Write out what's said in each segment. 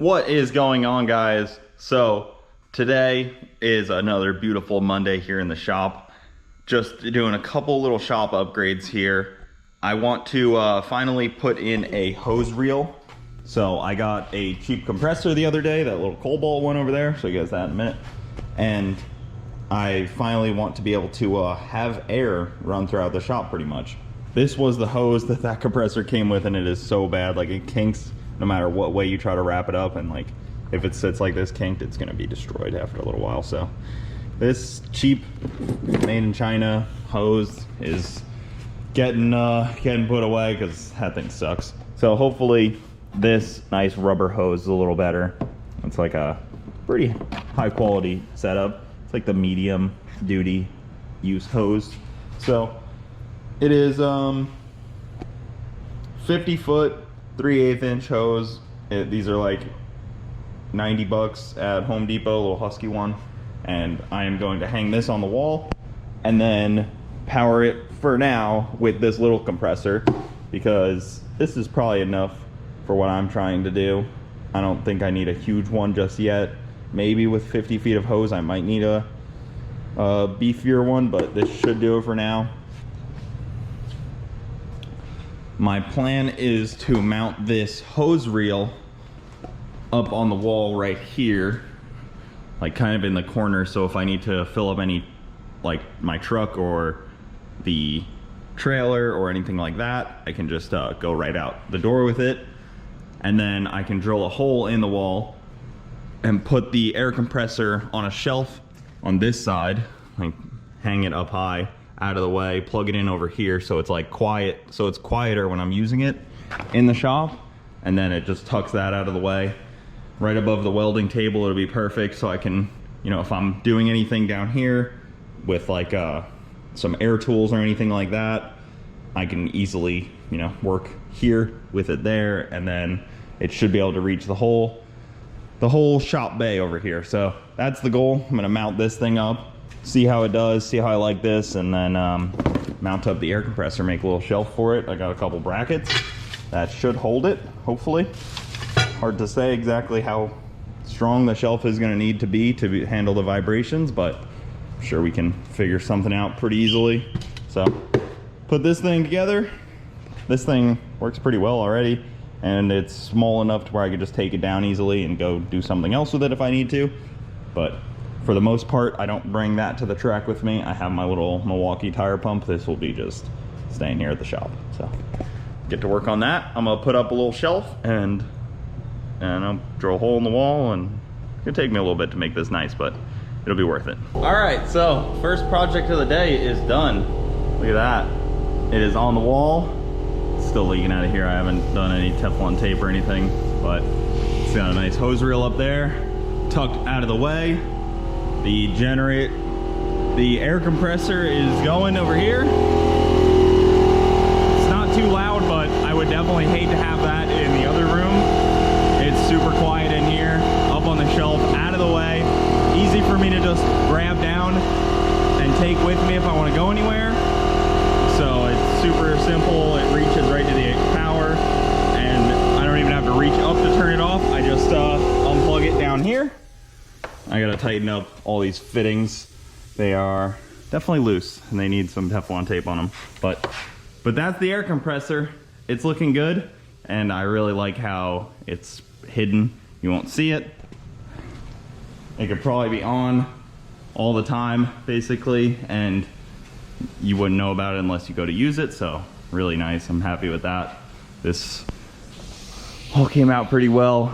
What is going on, guys? So today is another beautiful Monday here in the shop. Just doing a couple little shop upgrades here. I want to finally put in a hose reel. So I got a cheap compressor the other day, that little Cobalt one over there. So you guys that in a minute. And I finally want to be able to have air run throughout the shop pretty much. This was the hose that compressor came with, and it is so bad. Like, it kinks no matter what way you try to wrap it up, and like if it sits like this kinked, it's gonna be destroyed after a little while. So this cheap made in China hose is getting put away because that thing sucks. So hopefully this nice rubber hose is a little better. It's like a pretty high quality setup. It's like the medium duty use hose. So it is 50 foot 3/8 inch hose. These are like 90 bucks at Home Depot, a little husky one. And I am going to hang this on the wall and then power it for now with this little compressor, because this is probably enough for what I'm trying to do. I don't think I need a huge one just yet. Maybe with 50 feet of hose I might need a beefier one, but this should do it for now. My plan is to mount this hose reel up on the wall right here, like kind of in the corner, so if I need to fill up any, like my truck or the trailer or anything like that, I can just go right out the door with it, and then I can drill a hole in the wall and put the air compressor on a shelf on this side, like hang it up high out of the way, plug it in over here so it's like quiet, so it's quieter when I'm using it in the shop, and then it just tucks that out of the way right above the welding table. It'll be perfect, so I can, you know, if I'm doing anything down here with like some air tools or anything like that, I can easily, you know, work here with it there, and then it should be able to reach the whole shop bay over here. So that's the goal. I'm gonna mount this thing up, see how it does, see how I like this, and then mount up the air compressor, make a little shelf for it. I got a couple brackets that should hold it, hopefully. Hard to say exactly how strong the shelf is gonna need to be handle the vibrations, but I'm sure we can figure something out pretty easily. So put this thing together. This thing works pretty well already, and it's small enough to where I could just take it down easily and go do something else with it if I need to. But for the most part, I don't bring that to the track with me. I have my little Milwaukee tire pump. This will be just staying here at the shop. So get to work on that. I'm gonna put up a little shelf and I'll drill a hole in the wall, and it's gonna take me a little bit to make this nice, but it'll be worth it. All right, so first project of the day is done. Look at that. It is on the wall. It's still leaking out of here. I haven't done any Teflon tape or anything, but it's got a nice hose reel up there, tucked out of the way. The air compressor is going over here. It's not too loud, but I would definitely hate to have that in the other room. It's super quiet in here, up on the shelf, out of the way. Easy for me to just grab down and take with me if I want to go anywhere. So it's super simple. It reaches right to the power, and I don't even have to reach up to turn it off. I just unplug it down here. I gotta tighten up all these fittings. They are definitely loose and they need some Teflon tape on them. But that's the air compressor. It's looking good, and I really like how it's hidden. You won't see it. It could probably be on all the time, basically, and you wouldn't know about it unless you go to use it. So really nice. I'm happy with that. This all came out pretty well.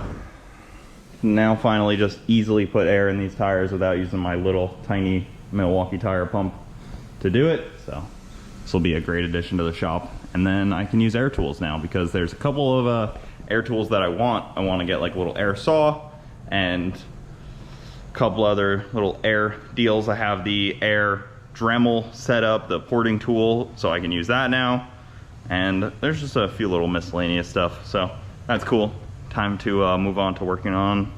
Now finally just easily put air in these tires without using my little tiny Milwaukee tire pump to do it. So this will be a great addition to the shop. And then I can use air tools now, because there's a couple of air tools that I want. I want to get like a little air saw and a couple other little air deals. I have the air Dremel set up, the porting tool, so I can use that now. And there's just a few little miscellaneous stuff, so that's cool. Time to move on to working on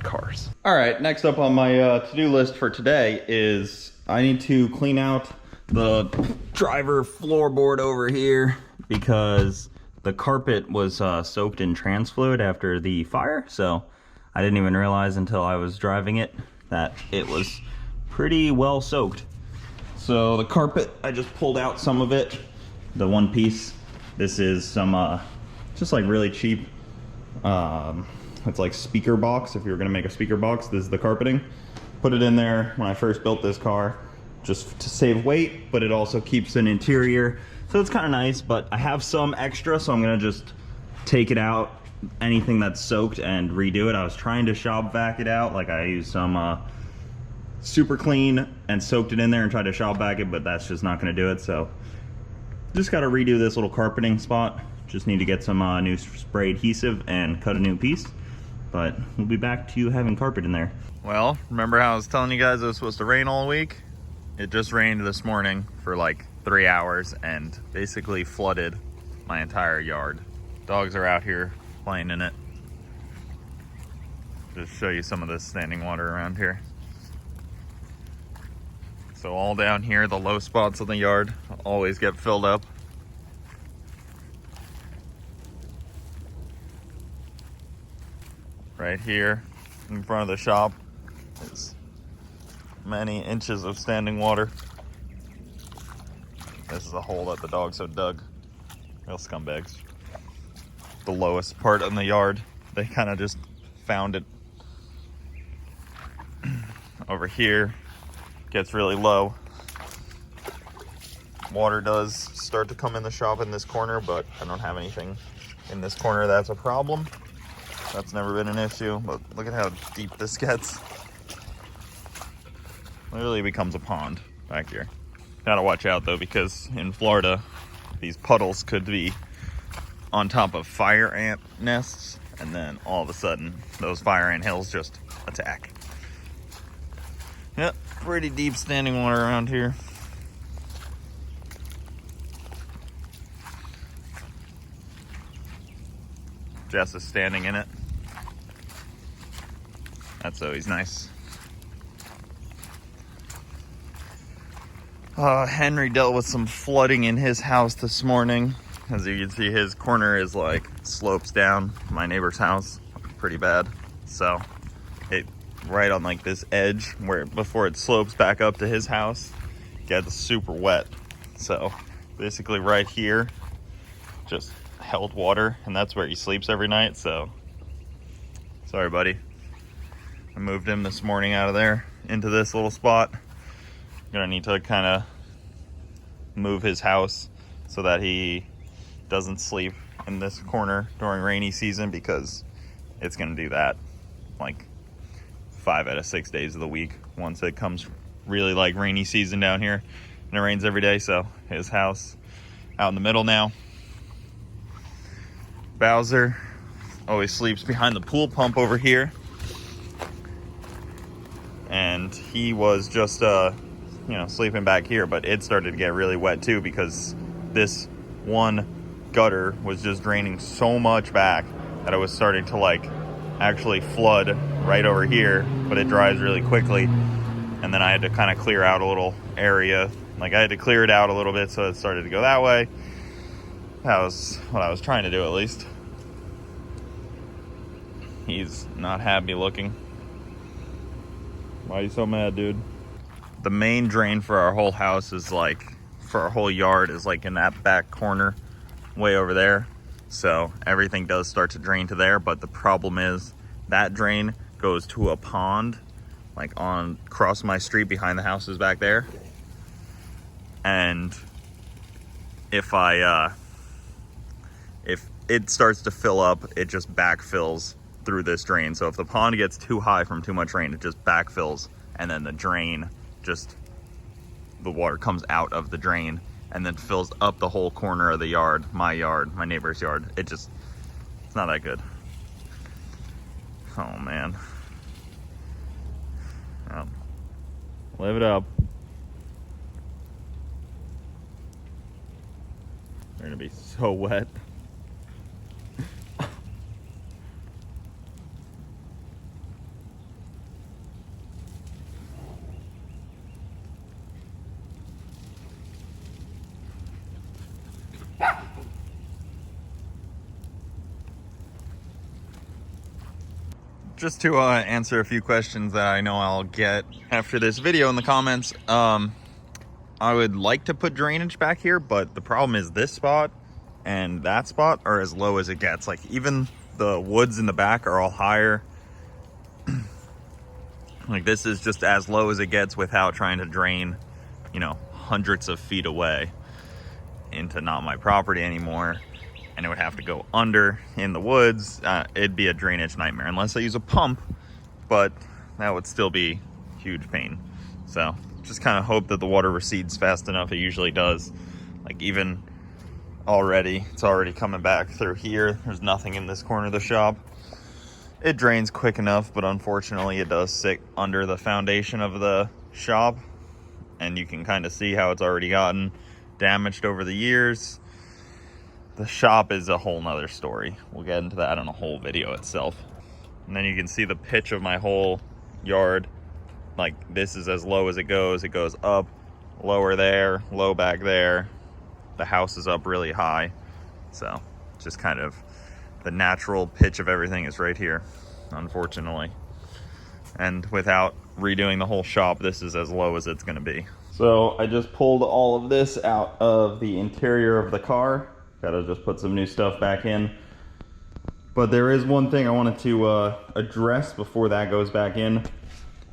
cars. All right, next up on my to-do list for today is I need to clean out the driver floorboard over here, because the carpet was soaked in trans fluid after the fire. So I didn't even realize until I was driving it that it was pretty well soaked. So the carpet, I just pulled out some of it, the one piece. This is some, just like really cheap, it's like speaker box. If you were gonna make a speaker box, this is the carpeting. Put it in there when I first built this car, just to save weight, but it also keeps an interior. So it's kind of nice, but I have some extra, so I'm gonna just take it out, anything that's soaked, and redo it. I was trying to shop vac it out, like I used some super clean and soaked it in there and tried to shop vac it, but that's just not gonna do it. So just gotta redo this little carpeting spot. Just need to get some new spray adhesive and cut a new piece. But we'll be back to you having carpet in there. Well, remember how I was telling you guys it was supposed to rain all week? It just rained this morning for like 3 hours and basically flooded my entire yard. Dogs are out here playing in it. Just show you some of this standing water around here. So all down here, the low spots in the yard always get filled up. Right here in front of the shop is many inches of standing water. This is a hole that the dogs have dug. Real scumbags. The lowest part in the yard, they kind of just found it. Over here gets really low. Water does start to come in the shop in this corner, but I don't have anything in this corner that's a problem. That's never been an issue, but look at how deep this gets. Literally becomes a pond back here. Gotta watch out though, because in Florida, these puddles could be on top of fire ant nests, and then all of a sudden, those fire ant hills just attack. Yep, pretty deep standing water around here. Jess is standing in it. That's always nice. Henry dealt with some flooding in his house this morning. As you can see, his corner is like slopes down my neighbor's house pretty bad. So it right on like this edge where before it slopes back up to his house, gets super wet. So basically right here just held water, and that's where he sleeps every night. So sorry, buddy. I moved him this morning out of there into this little spot. Gonna need to kind of move his house so that he doesn't sleep in this corner during rainy season, because it's gonna do that like 5 out of 6 days of the week once it comes really like rainy season down here, and it rains every day. So his house out in the middle now. Bowser always sleeps behind the pool pump over here, and he was just sleeping back here, but it started to get really wet too, because this one gutter was just draining so much back that it was starting to like actually flood right over here, but it dries really quickly. And then I had to kind of clear out a little area. Like I had to clear it out a little bit so it started to go that way. That was what I was trying to do, at least. He's not happy looking. Why are you so mad, dude? The main drain for our whole house is like, for our whole yard is like in that back corner way over there. So everything does start to drain to there, but the problem is that drain goes to a pond like on across my street behind the houses back there. And if it starts to fill up, it just backfills through this drain. So if the pond gets too high from too much rain, it just backfills, and then the drain just, the water comes out of the drain and then fills up the whole corner of the yard, my neighbor's yard. It's not that good. Oh man. Live it up. They're gonna be so wet. just to answer a few questions that I know I'll get after this video in the comments. I would like to put drainage back here, but the problem is this spot and that spot are as low as it gets. Like even the woods in the back are all higher. Like this is just as low as it gets without trying to drain, you know, hundreds of feet away into not my property anymore. And it would have to go under in the woods. It'd be a drainage nightmare unless I use a pump, but that would still be huge pain. So just kind of hope that the water recedes fast enough. It usually does. Like even already, it's already coming back through here. There's nothing in this corner of the shop. It drains quick enough, but unfortunately it does sit under the foundation of the shop, and you can kind of see how it's already gotten damaged over the years. The shop is a whole nother story. We'll get into that in a whole video itself. And then you can see the pitch of my whole yard. Like this is as low as it goes. It goes up, lower there, low back there. The house is up really high. So just kind of the natural pitch of everything is right here, unfortunately. And without redoing the whole shop, this is as low as it's gonna be. So I just pulled all of this out of the interior of the car. Gotta just put some new stuff back in. But there is one thing I wanted to address before that goes back in.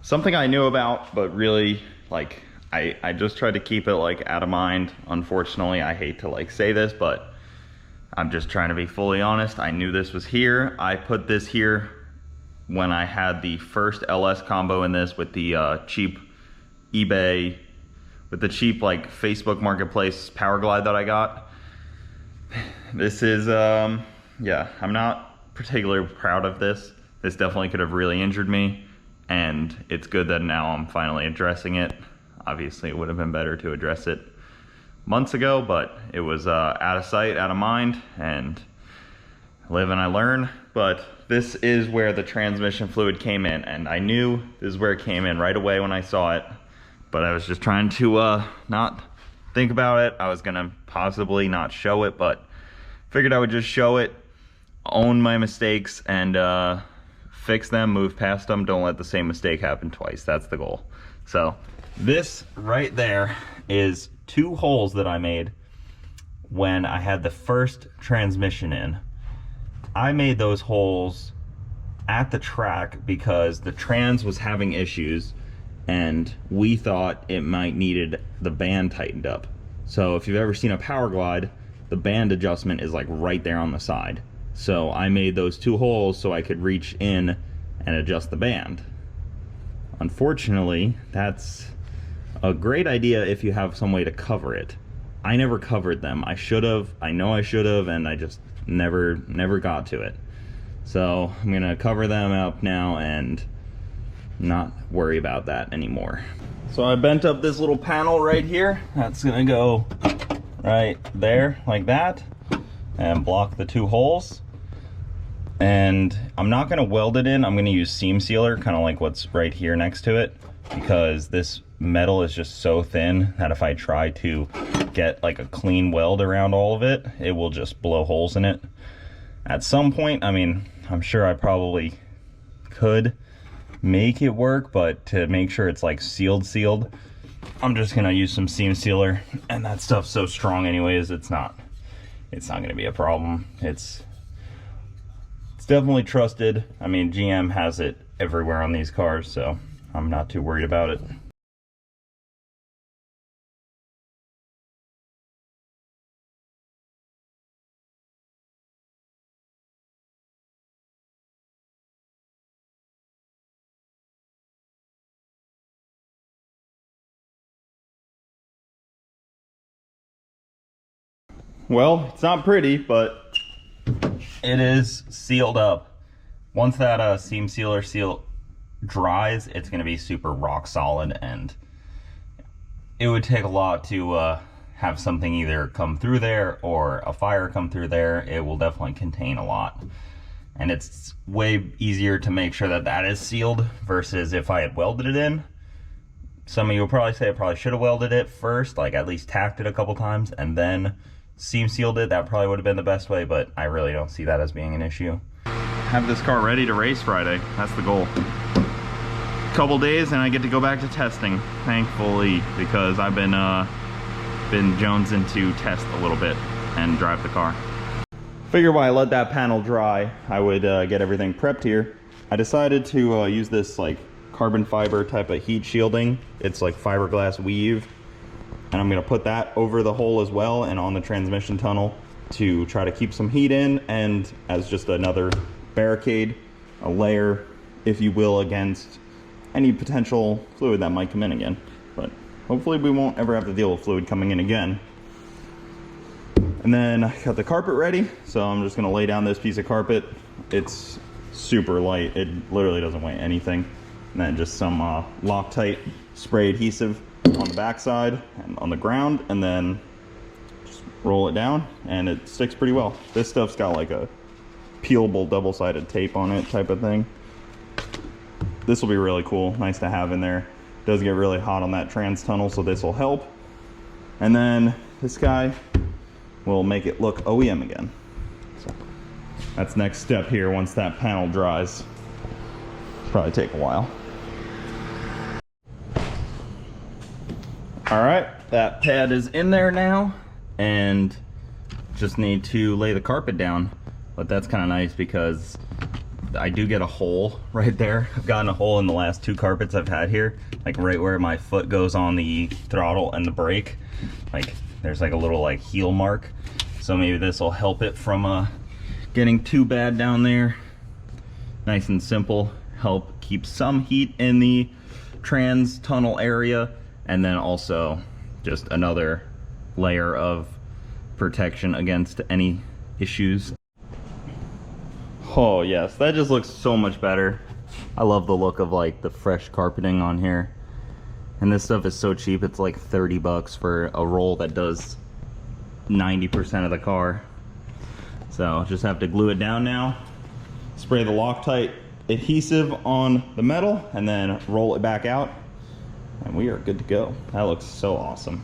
Something I knew about, but really, like, I just tried to keep it like out of mind. Unfortunately, I hate to like say this, but I'm just trying to be fully honest. I knew this was here. I put this here when I had the first LS combo in this with the cheap eBay, with the cheap like Facebook Marketplace Power Glide that I got. This is, yeah, I'm not particularly proud of this. This definitely could have really injured me, and it's good that now I'm finally addressing it. Obviously, it would have been better to address it months ago, but it was out of sight, out of mind, and live and I learn. But this is where the transmission fluid came in, and I knew this is where it came in right away when I saw it, but I was just trying to not think about it. I was gonna possibly not show it, but figured I would just show it, own my mistakes, and fix them, move past them. Don't let the same mistake happen twice. That's the goal. So this right there is 2 holes that I made when I had the first transmission in. I made those holes at the track because the trans was having issues and we thought it might needed the band tightened up. So if you've ever seen a Power Glide, the band adjustment is like right there on the side. So I made those 2 holes so I could reach in and adjust the band. Unfortunately, that's a great idea if you have some way to cover it. I never covered them. I should have. I know I should have, and I just never got to it. So I'm gonna cover them up now and not worry about that anymore. So I bent up this little panel right here. That's gonna go right there like that and block the 2 holes. And I'm not gonna weld it in. I'm gonna use seam sealer, kind of like what's right here next to it, because this metal is just so thin that if I try to get like a clean weld around all of it, it will just blow holes in it. At some point, I mean, I'm sure I probably could make it work, but to make sure it's like sealed, I'm just gonna use some seam sealer, and that stuff's so strong anyways, it's not gonna be a problem. It's definitely trusted. I mean, GM has it everywhere on these cars, so I'm not too worried about it. Well, it's not pretty, but it is sealed up. Once that seam sealer seal dries, it's going to be super rock solid, and it would take a lot to have something either come through there or a fire come through there. It will definitely contain a lot, and it's way easier to make sure that that is sealed versus if I had welded it in. Some of you will probably say I probably should have welded it first, like at least tacked it a couple times and then seam sealed it. That probably would have been the best way, but I really don't see that as being an issue. have this car ready to race Friday. That's the goal. Couple days and I get to go back to testing, thankfully, because I've been jonesing to test a little bit and drive the car. Figured while I let that panel dry, I would get everything prepped here. I decided to use this like carbon fiber type of heat shielding. It's like fiberglass weave, and I'm gonna put that over the hole as well and on the transmission tunnel to try to keep some heat in, and as just another barricade, a layer, if you will, against any potential fluid that might come in again. But hopefully we won't ever have to deal with fluid coming in again. And then I got the carpet ready, so I'm just gonna lay down this piece of carpet. It's super light, it literally doesn't weigh anything. And then just some Loctite spray adhesive on the backside and on the ground, and then just roll it down and it sticks pretty well. This stuff's got like a peelable double-sided tape on it type of thing. This will be really cool, nice to have in there. It does get really hot on that trans tunnel, so this will help. And then this guy will make it look OEM again. So that's next step here once that panel dries. Probably take a while. All right, that pad is in there now, and just need to lay the carpet down. But that's kind of nice because I do get a hole right there. I've gotten a hole in the last 2 carpets I've had here, like right where my foot goes on the throttle and the brake. Like there's like a little like heel mark. So maybe this will help it from getting too bad down there. Nice and simple, help keep some heat in the trans tunnel area, and then also just another layer of protection against any issues. Oh yes, that just looks so much better. I love the look of like the fresh carpeting on here. And this stuff is so cheap, it's like 30 bucks for a roll that does 90% of the car. So just have to glue it down now, spray the Loctite adhesive on the metal, and then roll it back out, and we are good to go. That looks so awesome.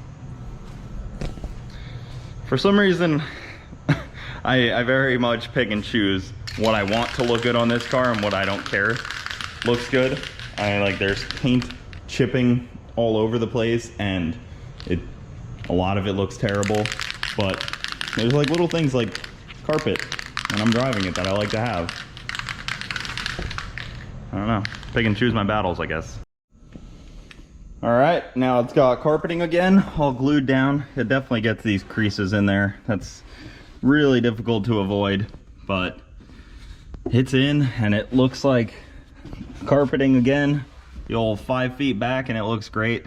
For some reason, I very much pick and choose what I want to look good on this car and what I don't care looks good. There's paint chipping all over the place, and a lot of it looks terrible, but there's like little things like carpet when I'm driving it that I like to have. I don't know, pick and choose my battles, I guess. All right, now it's got carpeting again, all glued down. It definitely gets these creases in there. That's really difficult to avoid, but it's in, and it looks like carpeting again. The old 5 feet back, and it looks great.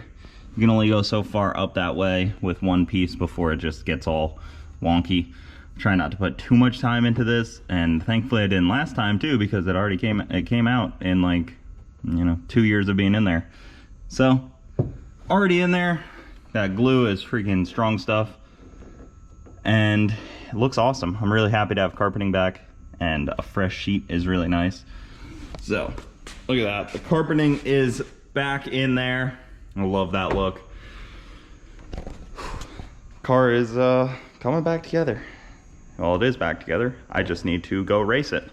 You can only go so far up that way with one piece before it just gets all wonky. Try not to put too much time into this, and thankfully I didn't last time too, because it already came out in like, 2 years of being in there. So already in there. That glue is freaking strong stuff, and it looks awesome. I'm really happy to have carpeting back, and a fresh sheet is really nice. So look at that, the carpeting is back in there. I love that look. Car is coming back together. Well, it is back together. I just need to go race it.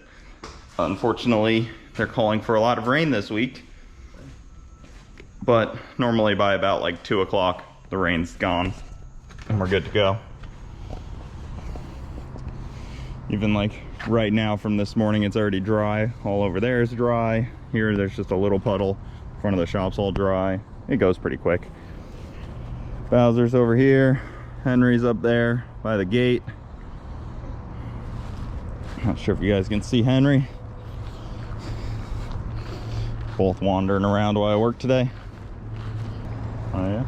Unfortunately, they're calling for a lot of rain this week, but normally by about like 2 o'clock, the rain's gone and we're good to go. Even like right now from this morning, it's already dry. All over there is dry. Here, there's just a little puddle. In front of the shop's all dry. It goes pretty quick. Bowser's over here. Henry's up there by the gate. Not sure if you guys can see Henry. Both wandering around while I work today. Oh yeah.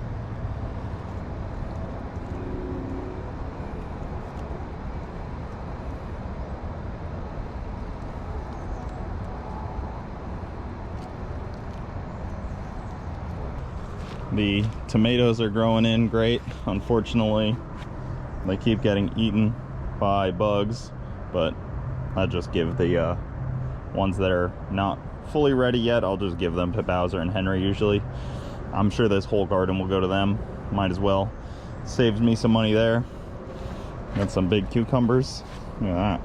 The tomatoes are growing in great. Unfortunately, they keep getting eaten by bugs, but I just give the ones that are not fully ready yet, I'll just give them to Bowser and Henry usually. I'm sure this whole garden will go to them. Might as well. Saves me some money there. Got some big cucumbers. Look at that.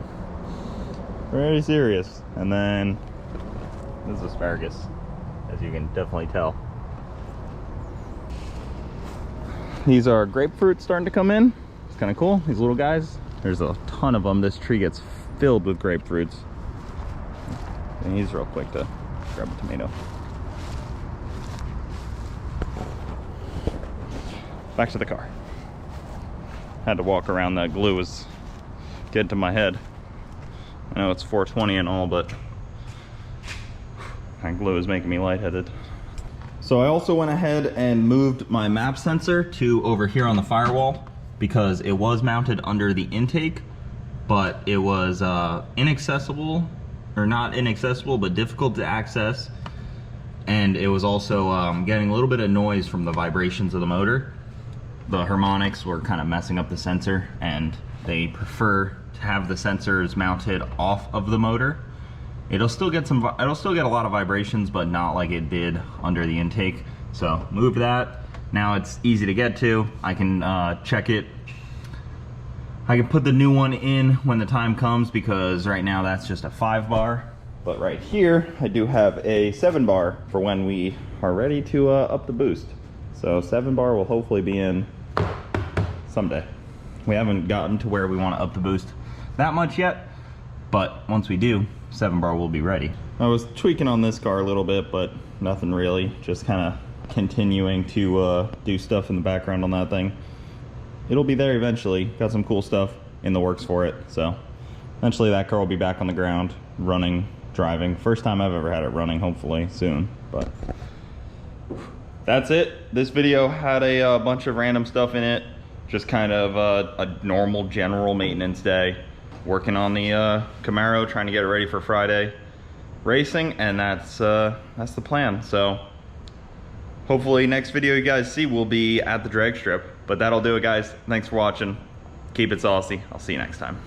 Very serious. And then this is asparagus, as you can definitely tell. These are grapefruit starting to come in. It's kind of cool, these little guys. There's a ton of them. This tree gets filled with grapefruits. And he's real quick to grab a tomato. Back to the car. Had to walk around, that glue was getting to my head. I know it's 420 and all, but that glue is making me lightheaded. So I also went ahead and moved my map sensor to over here on the firewall because it was mounted under the intake, but it was inaccessible, or not inaccessible, but difficult to access. And it was also getting a little bit of noise from the vibrations of the motor. The harmonics were kind of messing up the sensor, and they prefer to have the sensors mounted off of the motor. It'll still get a lot of vibrations, but not like it did under the intake. So move that. Now it's easy to get to. I can check it. I can put the new one in when the time comes, because right now that's just a 5 bar. But right here, I do have a 7 bar for when we are ready to up the boost. So 7 bar will hopefully be in someday. We haven't gotten to where we want to up the boost that much yet, but once we do, 7 bar will be ready. I was tweaking on this car a little bit, but nothing really. Just kind of continuing to do stuff in the background on that thing. It'll be there eventually. Got some cool stuff in the works for it. So eventually that car will be back on the ground, running, driving. First time I've ever had it running, hopefully soon. But that's it. This video had a bunch of random stuff in it. Just kind of a normal general maintenance day. Working on the Camaro, trying to get it ready for Friday racing, and that's the plan. So hopefully next video you guys see will be at the drag strip. But that'll do it, guys. Thanks for watching. Keep it saucy. I'll see you next time.